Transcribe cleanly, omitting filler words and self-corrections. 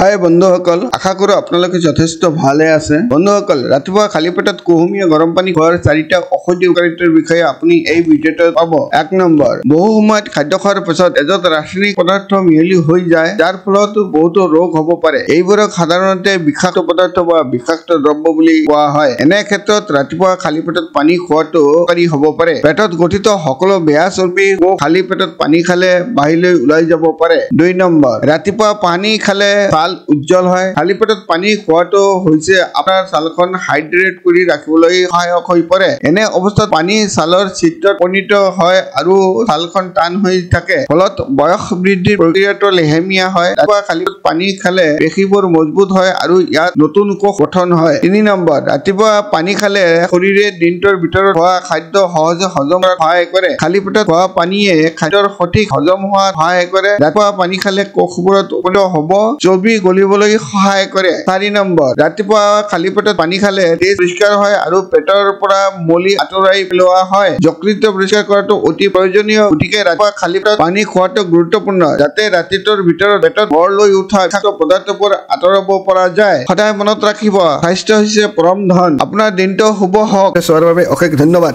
হাই বন্ধুসকল, আশা কৰো আপোনালোকে যথেষ্ট ভালে আছে। বন্ধুসকল, ৰাতিপুৱা খালী পেটত কুহুমীয়া গৰম পানী খোৱাৰ 4টা ঔষধি উপকাৰিতাৰ বিষয়ে আপুনি এই ভিডিঅ'টোত পাব। 1 নম্বৰ, বহু সময়ত খাদ্য খোৱাৰ পিছত এজত ৰাসায়নিক পদাৰ্থ মিহলি হৈ যায়, যাৰ ফলত বহুতো ৰোগ হ'ব পাৰে। এইবোৰক সাধাৰণতে বিষাক্ত পদাৰ্থ বা বিষাক্ত দ্ৰব্য বুলি কোৱা হয়। এনে ক্ষেত্ৰত ৰাতিপুৱা খালী পেটত পানী খোৱাটো উপকাৰী হ'ব পাৰে। পেটত গঠিত সকলো বেয়া চৰ্বি খালী পেটত পানী খালে বাহিৰলৈ ওলাই যাব পাৰে। 2 নম্বৰ, ৰাতিপুৱা পানী খালে ছাল উজ্জ্বল হয়। খালী পেটত পানী খোৱাটো হৈছে আপোনাৰ ছালখন হাইড্ৰেট কৰি ৰাখিবলৈ সহায়ক হৈ পৰে। এনে অৱস্থাত পানী ছালৰ ছিদ্ৰত উপনীত হয় আৰু ছালখন টান হৈ থাকে, ফলত বয়স বৃদ্ধিৰ প্ৰক্ৰিয়াটো লেহেমীয়া হয়। ৰাতিপুৱা খালী পেটত পানী খালে পেশীবোৰ মজবুত হয় আৰু ইয়াত নতুন কোষ গঠন হয়। 3 নম্বৰ, ৰাতিপুৱা পানী খালে শৰীৰে দিনটোৰ ভিতৰত খোৱা খাদ্য সহজে হজম কৰাত সহায় কৰে। খালী পেটত খোৱা পানীয়ে খাদ্যৰ সঠিক হজম হোৱাত সহায় কৰে। ৰাতিপুৱা পানী খালে কোষবোৰত উপনীত হ'ব চৰ্বি গলিবলৈ সহায় কৰে। 4 নম্বৰ, ৰাতিপুৱা খালী পেটত পানী খালে তেজ পৰিষ্কাৰ হয় আৰু পেটৰ পৰা মলি আঁতৰাই পেলোৱা হয়। যকৃত পৰিষ্কাৰ কৰাটো অতি প্ৰয়োজনীয়, গতিকে ৰাতিপুৱা খালী পেটত পানী খোৱাটো গুৰুত্বপূৰ্ণ, যাতে ৰাতিটোৰ ভিতৰত পেটত গঢ় লৈ উঠা বিষাক্ত পদাৰ্থবোৰ আঁতৰাব পৰা যায়। সদায় মনত ৰাখিব, স্বাস্থ্য হৈছে পৰম ধন। আপোনাৰ দিনটো শুভ হওক। চোৱাৰ বাবে অশেষ ধন্যবাদ।